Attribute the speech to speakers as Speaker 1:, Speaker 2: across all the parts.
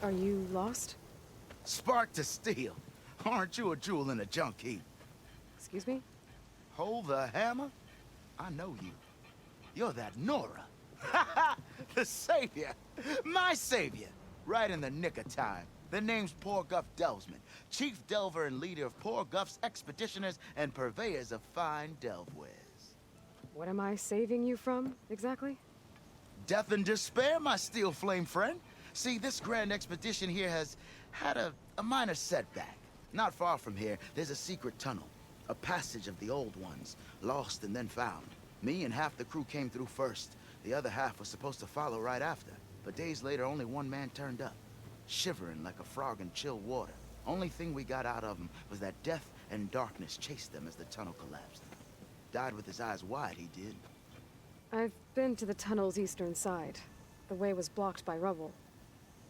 Speaker 1: Are you lost?
Speaker 2: Spark to steel. Aren't you a jewel in a junk heap?
Speaker 1: Excuse me?
Speaker 2: Hold the hammer? I know you. You're that Nora. The savior. My savior. Right in the nick of time. The name's Poor Guff Delvesman, chief delver and leader of Poor Guff's expeditioners and purveyors of fine delve wares.
Speaker 1: What am I saving you from, exactly?
Speaker 2: Death and despair, my steel flame friend. See, this grand expedition here has had a minor setback. Not far from here, there's a secret tunnel. A passage of the old ones, lost and then found. Me and half the crew came through first. The other half was supposed to follow right after. But days later, only one man turned up. Shivering like a frog in chill water. Only thing we got out of him was that death and darkness chased them as the tunnel collapsed. Died with his eyes wide, he did.
Speaker 1: I've been to the tunnel's eastern side. The way was blocked by rubble.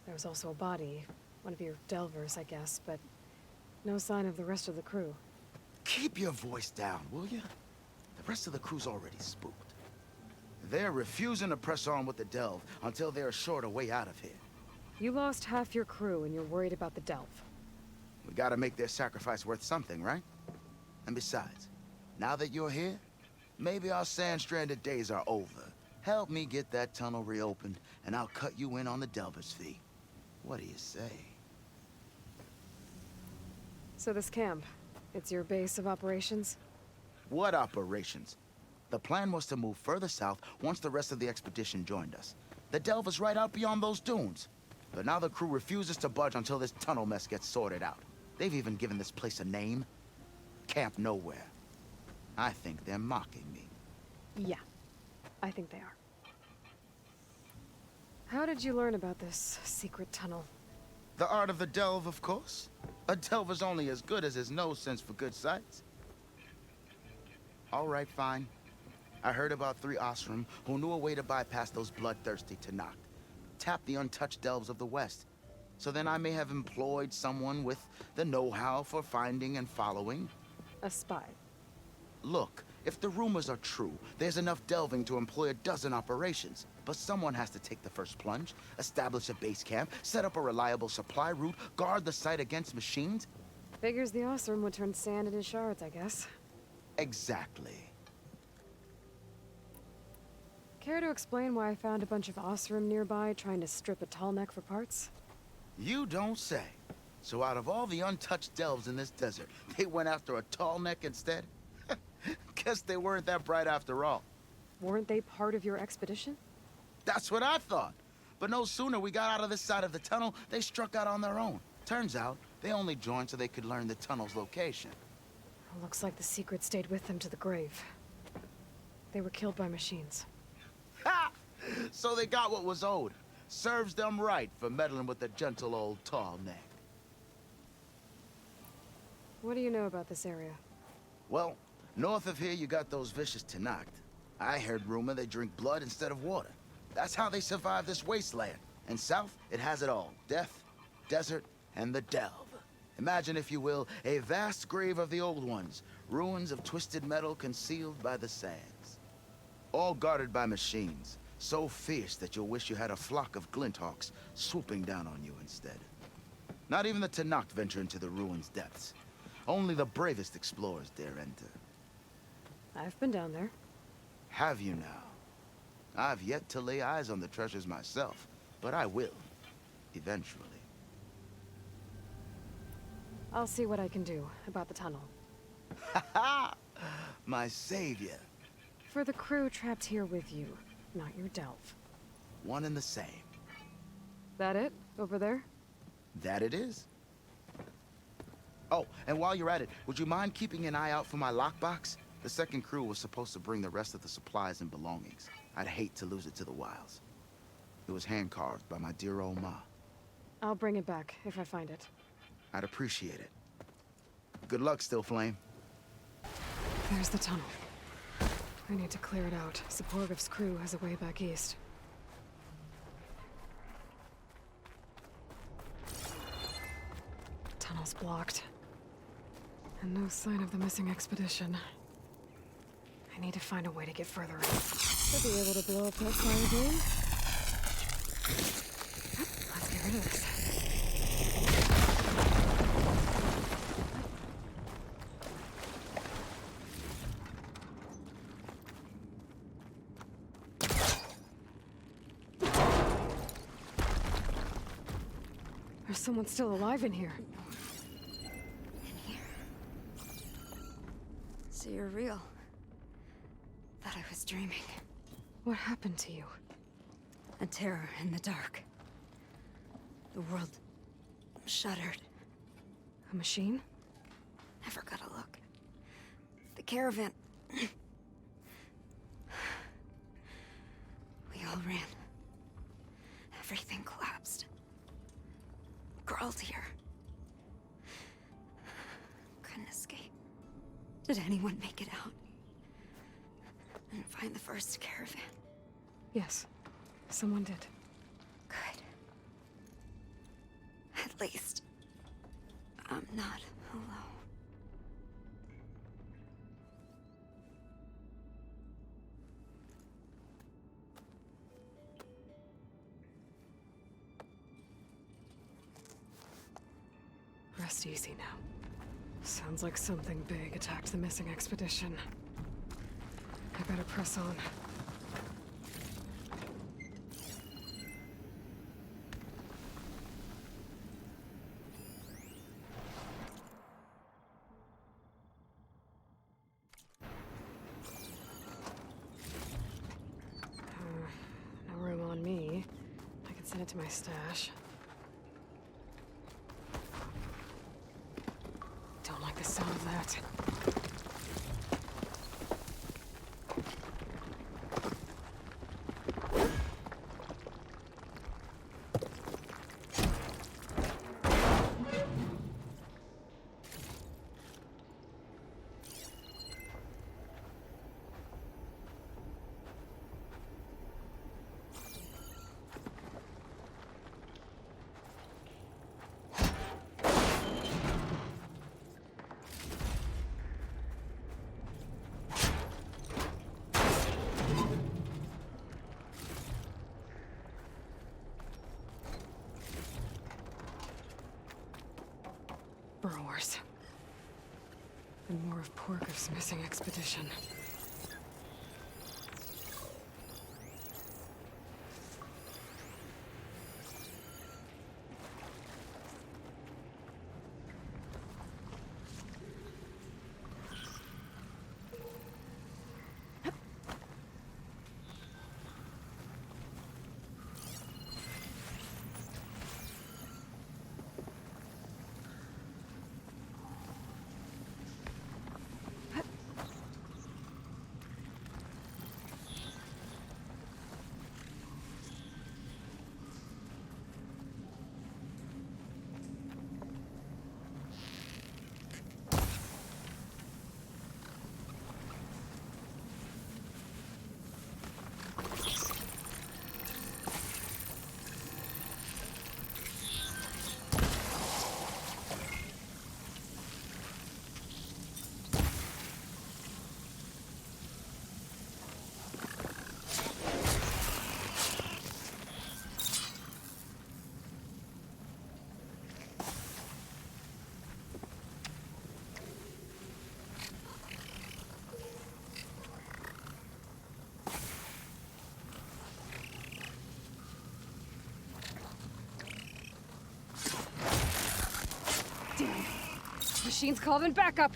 Speaker 1: There was also a body, one of your delvers, I guess, but no sign of the rest of the crew.
Speaker 2: Keep your voice down, will you? The rest of the crew's already spooked. They're refusing to press on with the delve until they're assured a way out of here.
Speaker 1: You lost half your crew and you're worried about the delve.
Speaker 2: We gotta make their sacrifice worth something, right? And besides, now that you're here, maybe our sand-stranded days are over. Help me get that tunnel reopened, and I'll cut you in on the delver's fee. What do you say?
Speaker 1: So this camp, it's your base of operations?
Speaker 2: What operations? The plan was to move further south once the rest of the expedition joined us. The delve is right out beyond those dunes. But now the crew refuses to budge until this tunnel mess gets sorted out. They've even given this place a name. Camp Nowhere. I think they're mocking me.
Speaker 1: Yeah, I think they are. How did you learn about this secret tunnel?
Speaker 2: The art of the delve, of course. A delver's only as good as his nose sense for good sights. All right, fine. I heard about 3 Osram who knew a way to bypass those bloodthirsty Tenakth. Tap the untouched delves of the West. So then I may have employed someone with the know-how for finding and following.
Speaker 1: A spy.
Speaker 2: Look, if the rumors are true, there's enough delving to employ a dozen operations. But someone has to take the first plunge, establish a base camp, set up a reliable supply route, guard the site against machines.
Speaker 1: Figures the Osram would turn sand into shards, I guess.
Speaker 2: Exactly.
Speaker 1: Care to explain why I found a bunch of Osram nearby trying to strip a tall neck for parts?
Speaker 2: You don't say. So out of all the untouched delves in this desert, they went after a tall neck instead? Guess they weren't that bright after all.
Speaker 1: Weren't they part of your expedition?
Speaker 2: That's what I thought. But no sooner we got out of this side of the tunnel, they struck out on their own. Turns out, they only joined so they could learn the tunnel's location.
Speaker 1: Looks like the secret stayed with them to the grave. They were killed by machines.
Speaker 2: Ha! So they got what was owed. Serves them right for meddling with the gentle old tall neck.
Speaker 1: What do you know about this area?
Speaker 2: Well, north of here you got those vicious Tenakth. I heard rumor they drink blood instead of water. That's how they survive this wasteland. And south, it has it all. Death, desert, and the delve. Imagine, if you will, a vast grave of the old ones. Ruins of twisted metal concealed by the sands. All guarded by machines. So fierce that you'll wish you had a flock of glinthawks swooping down on you instead. Not even the Tenakth venture into the ruins' depths. Only the bravest explorers dare enter.
Speaker 1: I've been down there.
Speaker 2: Have you now? I've yet to lay eyes on the treasures myself, but I will. Eventually.
Speaker 1: I'll see what I can do about the tunnel.
Speaker 2: Ha ha! My savior.
Speaker 1: For the crew trapped here with you, not your delve.
Speaker 2: One and the same.
Speaker 1: That it? Over there?
Speaker 2: That it is. Oh, and while you're at it, would you mind keeping an eye out for my lockbox? The second crew was supposed to bring the rest of the supplies and belongings. I'd hate to lose it to the wilds. It was hand-carved by my dear old ma.
Speaker 1: I'll bring it back if I find it.
Speaker 2: I'd appreciate it. Good luck, Still Flame.
Speaker 1: There's the tunnel. I need to clear it out. Seporgev's crew has a way back east. Tunnel's blocked. And no sign of the missing expedition. I need to find a way to get further in. Should be able to blow up that fire game. Let's get rid of this. There's someone still alive in here.
Speaker 3: So you're real. Thought I was dreaming.
Speaker 1: What happened to you?
Speaker 3: A terror in the dark. The world shuddered.
Speaker 1: A machine?
Speaker 3: Never got a look. The caravan. We all ran. Everything collapsed. Crawled here. Couldn't escape. Did anyone make it out? And find the first caravan?
Speaker 1: Yes, someone did.
Speaker 3: Good. At least, I'm not alone.
Speaker 1: Rest easy now. Sounds like something big attacked the missing expedition. I better press on. No room on me. I can send it to my stash. Don't like the sound of that. Burrowers. And more of Porker's missing expedition. Damn. Machine's called in backup.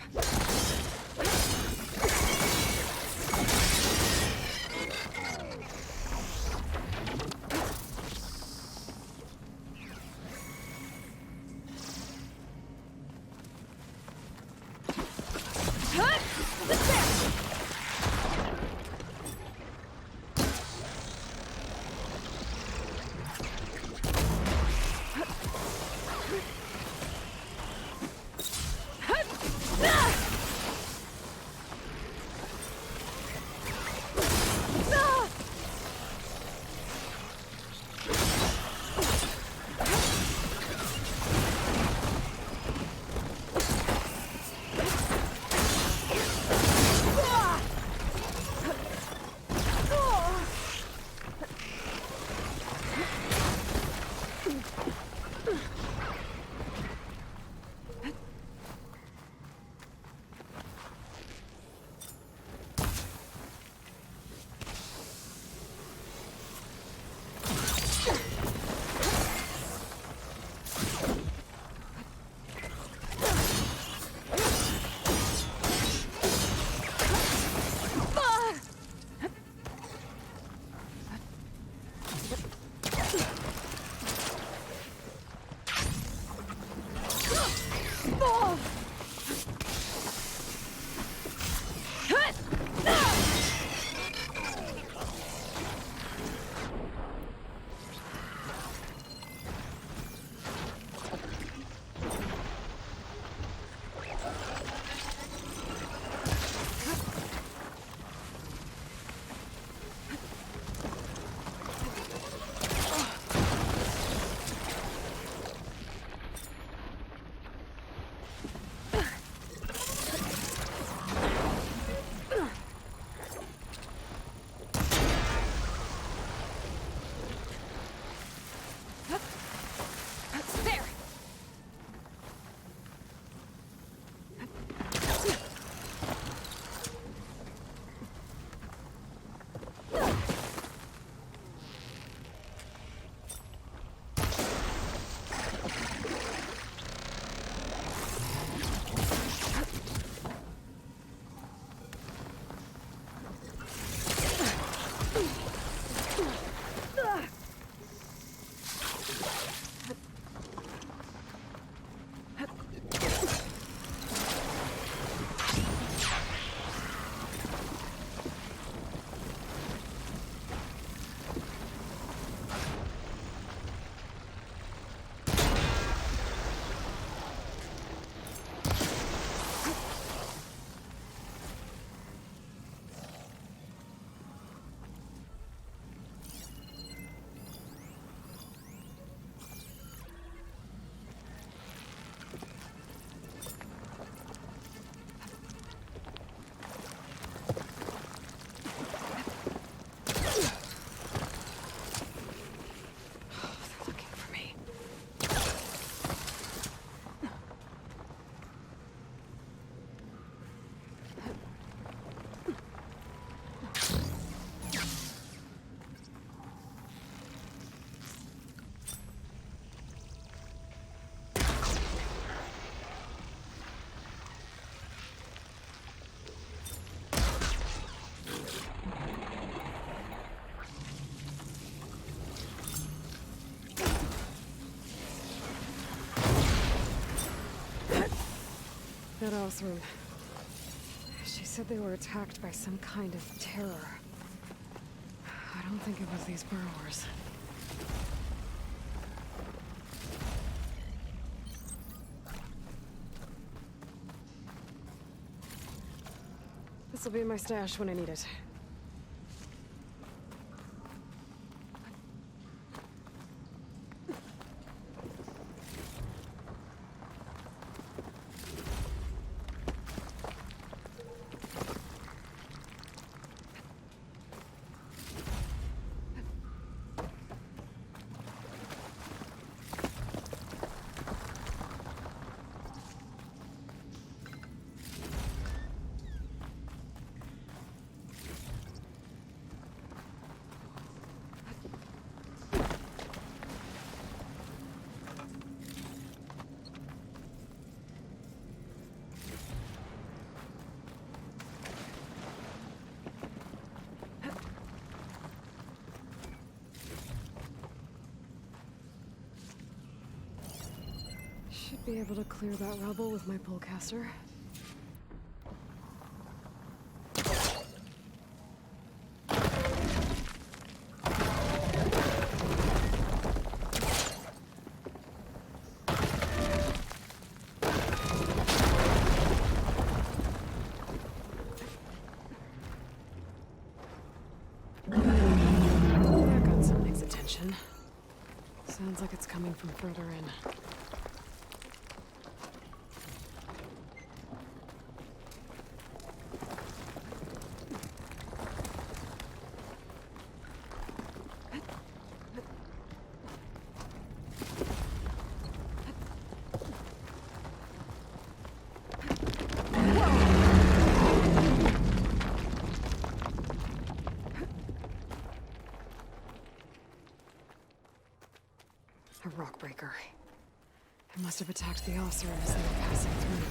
Speaker 1: They're looking for me. That Othram. She said they were attacked by some kind of terror. I don't think it was these burrowers. This'll be in my stash when I need it. Should be able to clear that rubble with my pullcaster. That got something's attention. Sounds like it's coming from further in. A rock breaker. It must have attacked the Oseram as they were passing through.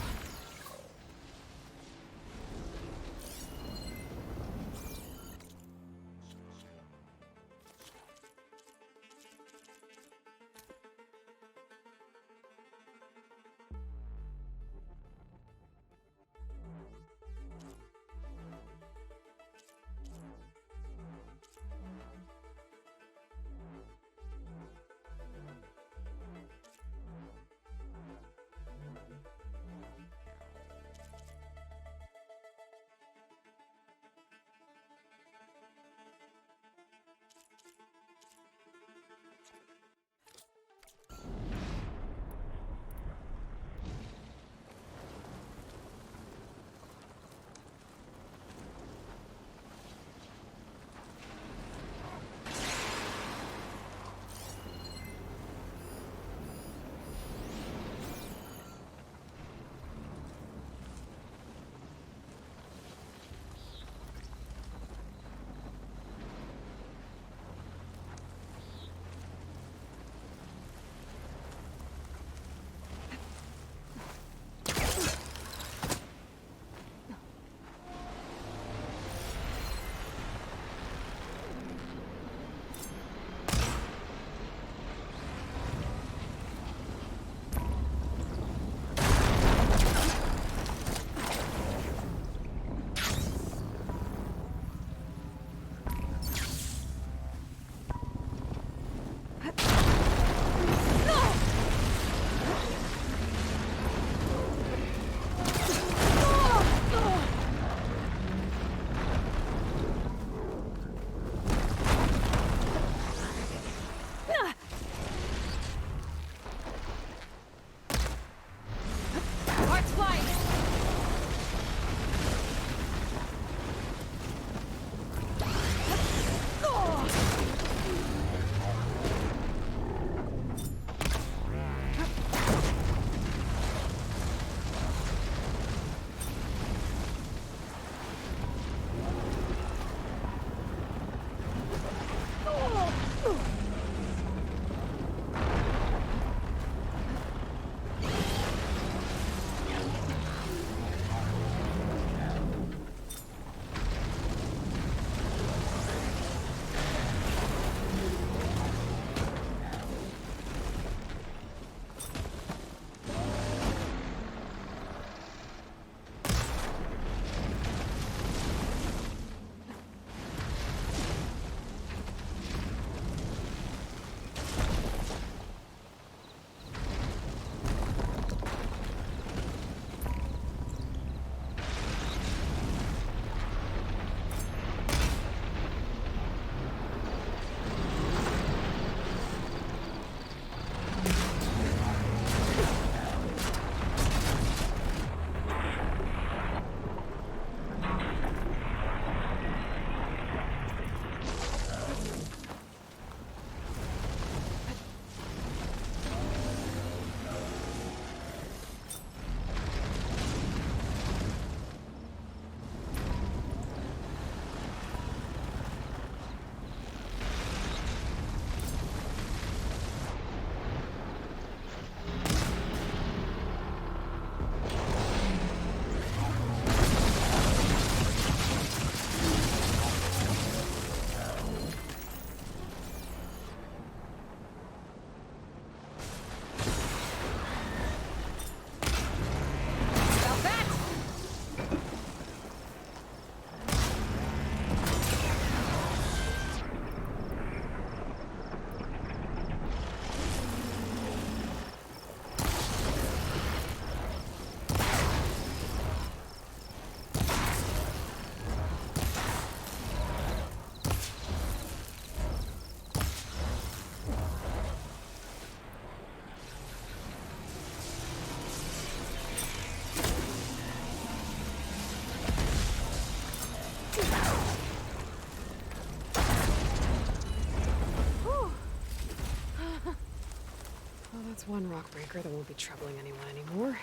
Speaker 1: Well, that's one rock breaker that won't be troubling anyone anymore.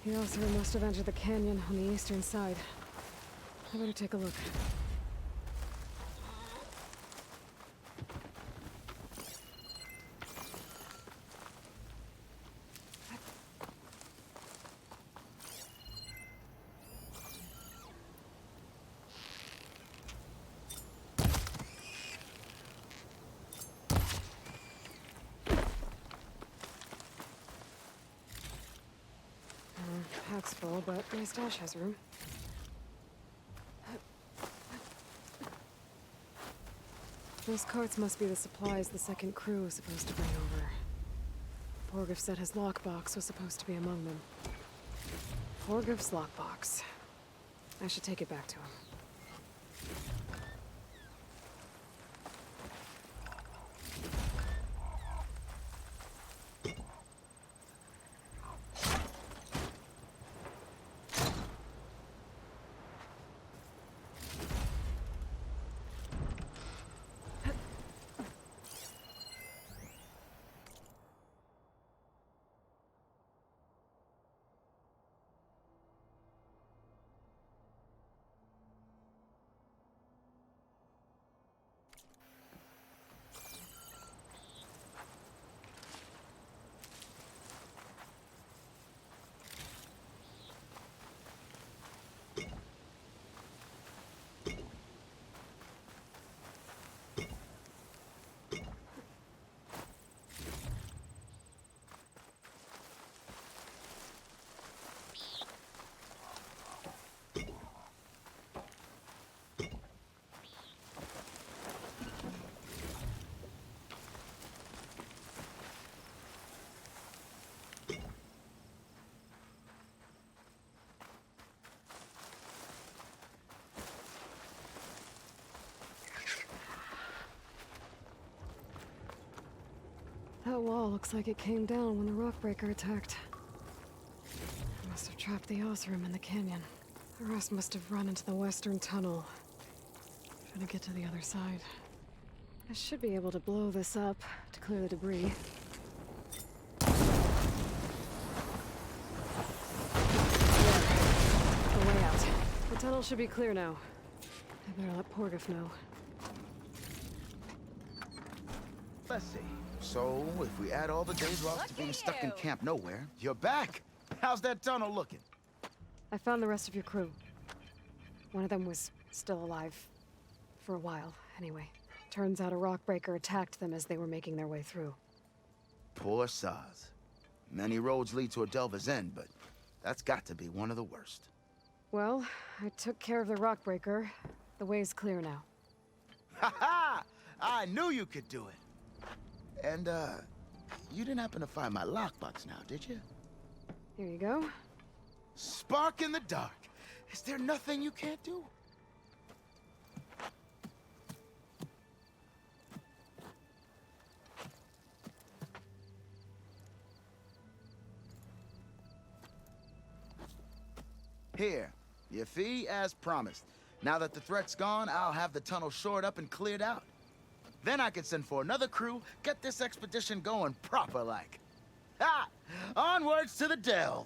Speaker 1: The Oseram must have entered the canyon on the eastern side. I better take a look. Pack's full, but my stash has room. Those carts must be the supplies the second crew was supposed to bring over. Porgif said his lockbox was supposed to be among them. Porgif's lockbox. I should take it back to him. That wall looks like it came down when the rockbreaker attacked. It must have trapped the Oseram in the canyon. The rest must have run into the western tunnel, trying to get to the other side. I should be able to blow this up to clear the debris. There. The way out. The tunnel should be clear now. I better let Porgif know.
Speaker 2: Let's see. So, if we add all the days lost to being stuck in Camp Nowhere, you're back! How's that tunnel looking?
Speaker 1: I found the rest of your crew. One of them was still alive. For a while, anyway. Turns out a rockbreaker attacked them as they were making their way through.
Speaker 2: Poor Saz. Many roads lead to a Delver's End, but that's got to be one of the worst.
Speaker 1: Well, I took care of the rockbreaker. The way's clear now.
Speaker 2: Ha ha! I knew you could do it! And, you didn't happen to find my lockbox now, did you?
Speaker 1: Here you go.
Speaker 2: Spark in the dark. Is there nothing you can't do? Here, your fee as promised. Now that the threat's gone, I'll have the tunnel shored up and cleared out. Then I can send for another crew, get this expedition going proper like. Ha! Onwards to the Delve!